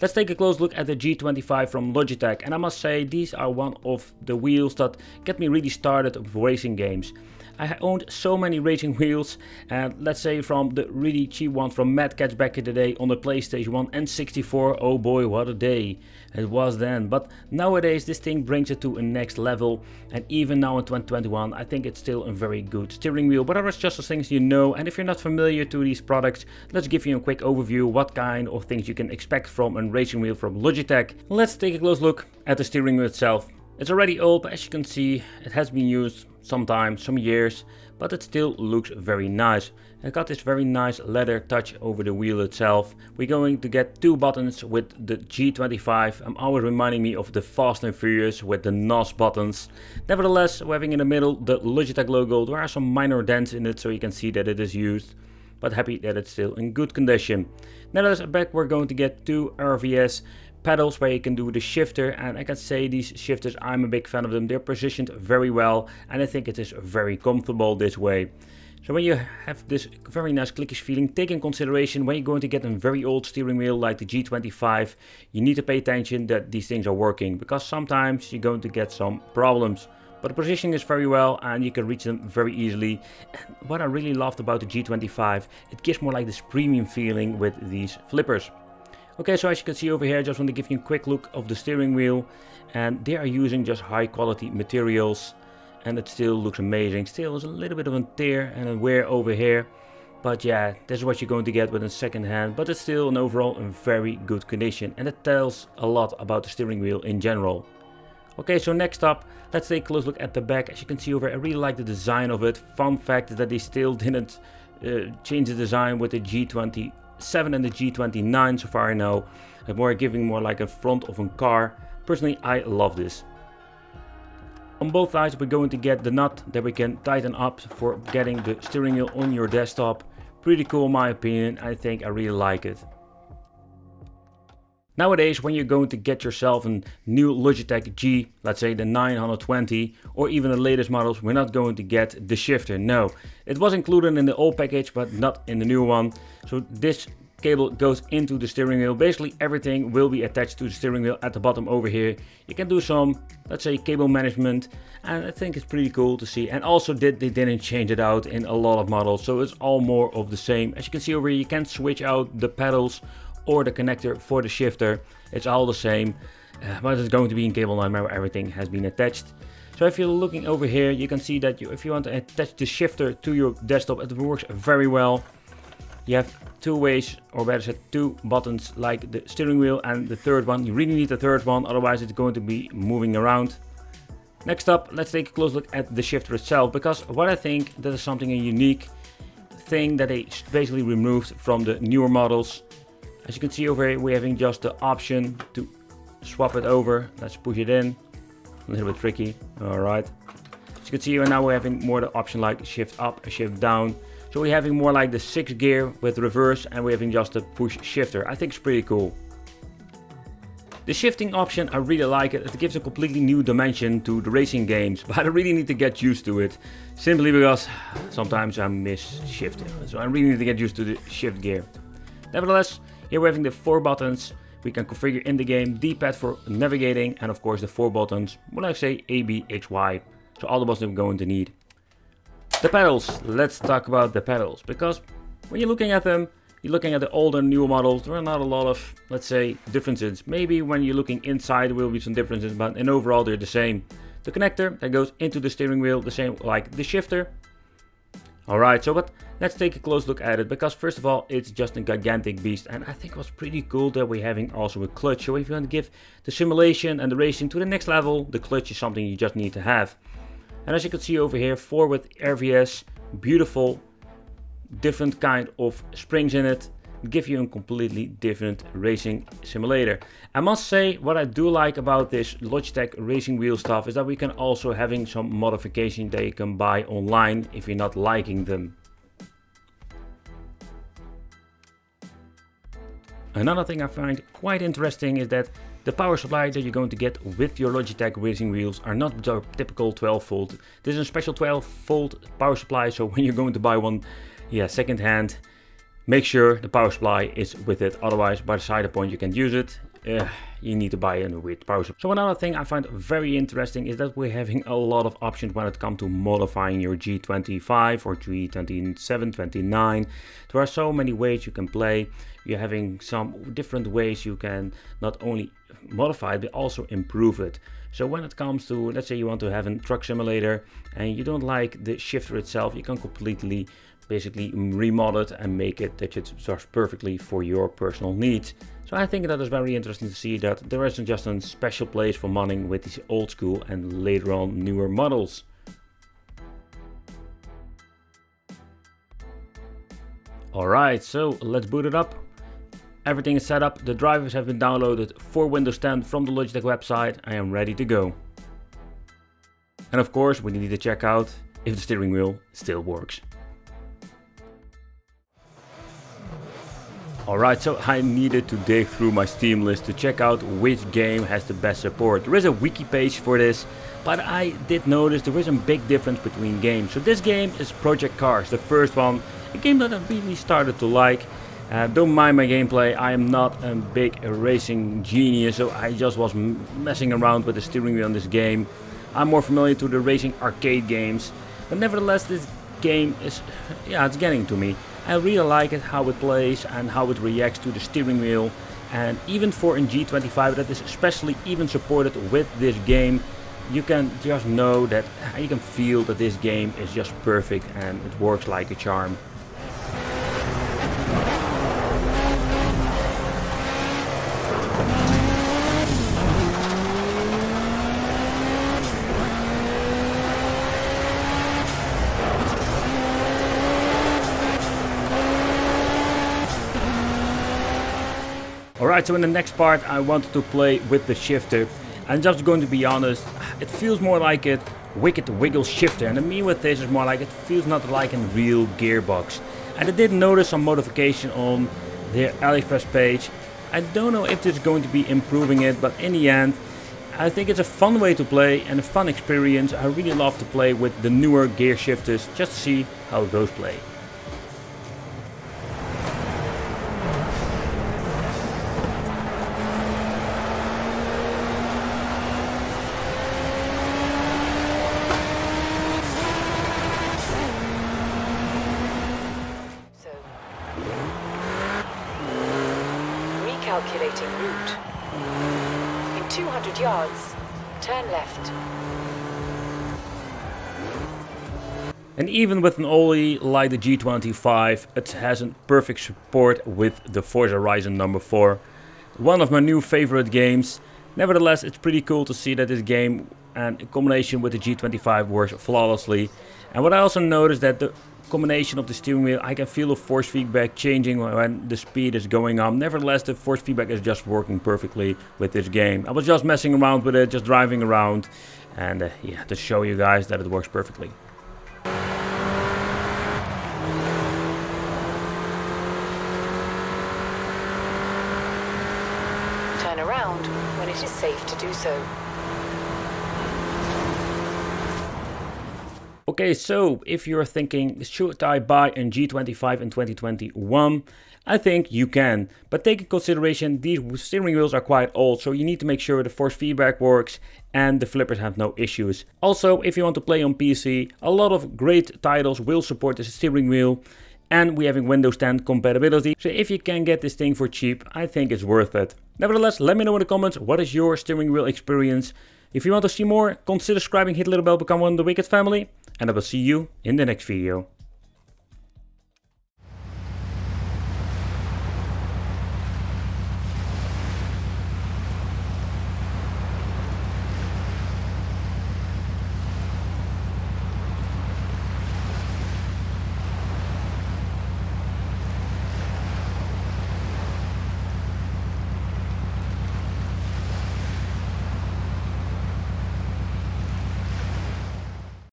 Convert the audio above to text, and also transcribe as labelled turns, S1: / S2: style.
S1: Let's take a close look at the G25 from Logitech, and I must say these are one of the wheels that get me really started with racing games. I owned so many racing wheels, and let's say from the really cheap one from Mad Catz back in the day on the PlayStation 1 and 64, oh boy, what a day it was then. But nowadays this thing brings it to a next level, and even now in 2021 I think it's still a very good steering wheel. But there are just those things you know, and if you're not familiar to these products, let's give you a quick overview what kind of things you can expect from a racing wheel from Logitech. Let's take a close look at the steering wheel itself. It's already old, but as you can see it has been used some years, but it still looks very nice. It got this very nice leather touch over the wheel itself. We're going to get two buttons with the G25. I'm always reminding me of the Fast and Furious with the NOS buttons. Nevertheless, we're having in the middle the Logitech logo. There are some minor dents in it so you can see that it is used, but happy that it's still in good condition. Nevertheless, back we're going to get two RVS pedals where you can do the shifter, and I can say these shifters, I'm a big fan of them. They're positioned very well, and I think it is very comfortable this way. So when you have this very nice clickish feeling, take in consideration when you're going to get a very old steering wheel like the G25, you need to pay attention that these things are working, because sometimes you're going to get some problems. But the positioning is very well and you can reach them very easily. And what I really loved about the G25, it gives more like this premium feeling with these flippers. Okay, so as you can see over here, I just want to give you a quick look of the steering wheel, and they are using just high quality materials, and it still looks amazing. Still there's a little bit of a tear and a wear over here, but yeah, this is what you're going to get with a second hand, but it's still an overall in very good condition, and it tells a lot about the steering wheel in general. Okay, so next up, let's take a close look at the back. As you can see over here, I really like the design of it. Fun fact is that they still didn't change the design with the G27 and the G29 so far I know. And more giving more like a front of a car. Personally, I love this. On both sides we're going to get the nut that we can tighten up for getting the steering wheel on your desktop. Pretty cool in my opinion. I think I really like it. Nowadays, when you're going to get yourself a new Logitech G, let's say the 920 or even the latest models, we're not going to get the shifter. No, it was included in the old package, but not in the new one. So this cable goes into the steering wheel. Basically everything will be attached to the steering wheel at the bottom over here. You can do some, let's say, cable management, and I think it's pretty cool to see. And also they didn't change it out in a lot of models, so it's all more of the same. As you can see over here, you can switch out the pedals or the connector for the shifter. It's all the same, but it's going to be in cable line where everything has been attached. So if you're looking over here, you can see that if you want to attach the shifter to your desktop, it works very well. You have two ways, or better said two buttons like the steering wheel, and the third one, you really need the third one, otherwise it's going to be moving around. Next up, let's take a close look at the shifter itself, because what I think that is something a unique thing that they basically removed from the newer models. As you can see over here, we're having just the option to swap it over. Let's push it in. A little bit tricky. Alright. As you can see, now we're having more the option like shift up, shift down. So we're having more like the 6th gear with reverse, and we're having just the push shifter. I think it's pretty cool. The shifting option, I really like it. It gives a completely new dimension to the racing games, but I really need to get used to it. Simply because sometimes I miss shifting. So I really need to get used to the shift gear. Nevertheless, here we're having the 4 buttons we can configure in the game, D-pad for navigating, and of course the 4 buttons, when I say A, B, X, Y. So all the buttons we're going to need. The pedals, let's talk about the pedals, because when you're looking at them, you're looking at the older, newer models, there are not a lot of, let's say, differences. Maybe when you're looking inside there will be some differences, but in overall they're the same. The connector that goes into the steering wheel, the same like the shifter. Alright, so but let's take a close look at it, because first of all it's just a gigantic beast, and I think it was pretty cool that we're having also a clutch. So if you want to give the simulation and the racing to the next level, the clutch is something you just need to have. And as you can see over here, 4 with RVS, beautiful, different kind of springs in it, give you a completely different racing simulator. I must say, what I do like about this Logitech racing wheel stuff is that we can also having some modification that you can buy online if you're not liking them. Another thing I find quite interesting is that the power supply that you're going to get with your Logitech racing wheels are not the typical 12 volt. This is a special 12 volt power supply, so when you're going to buy one, yeah, second hand, make sure the power supply is with it, otherwise by the side point you can use it. you need to buy a weird power supply. So another thing I find very interesting is that we're having a lot of options when it comes to modifying your G25 or G27, 29. There are so many ways you can play. You're having some different ways you can not only modify it, but also improve it. So when it comes to, let's say you want to have a truck simulator and you don't like the shifter itself, you can completely basically remodel it and make it that it works perfectly for your personal needs. So I think that is very interesting to see that there isn't just a special place for modding with these old school and later on newer models. Alright, so let's boot it up. Everything is set up, the drivers have been downloaded for Windows 10 from the Logitech website. I am ready to go. And of course we need to check out if the steering wheel still works. Alright, so I needed to dig through my Steam list to check out which game has the best support. There is a wiki page for this, but I did notice there is a big difference between games. So this game is Project Cars, the first one, a game that I really started to like. Don't mind my gameplay, I am not a big racing genius, so I just was messing around with the steering wheel in this game. I'm more familiar to the racing arcade games, but nevertheless this game is, it's getting to me. I really like it, how it plays and how it reacts to the steering wheel. And even for a G25 that is especially even supported with this game, you can just know that, you can feel that this game is just perfect and it works like a charm. Alright, so in the next part I wanted to play with the shifter, and just going to be honest, it feels more like a wicked wiggle shifter, and I mean with this is more like it feels not like a real gearbox. And I did notice some modification on their AliExpress page. I don't know if this is going to be improving it, but in the end I think it's a fun way to play and a fun experience. I really love to play with the newer gear shifters just to see how those play.
S2: Calculating route. In 200 yards, turn left.
S1: And even with an oldie like the G25, it has a perfect support with the Forza Horizon number 4. One of my new favorite games. Nevertheless, it's pretty cool to see that this game and in combination with the G25 works flawlessly. And what I also noticed that the combination of the steering wheel, I can feel the force feedback changing when the speed is going up. Nevertheless, the force feedback is just working perfectly with this game. I was just messing around with it, just driving around, and to show you guys that it works perfectly.
S2: Turn around when it is safe to do so.
S1: Okay, so if you're thinking, should I buy a G25 in 2021? I think you can, but take in consideration these steering wheels are quite old, so you need to make sure the force feedback works and the flippers have no issues. Also, if you want to play on PC, a lot of great titles will support this steering wheel, and we're having Windows 10 compatibility, so if you can get this thing for cheap, I think it's worth it. Nevertheless, let me know in the comments, what is your steering wheel experience? If you want to see more, consider subscribing, hit the little bell, become one of the Wicked family. And I will see you in the next video.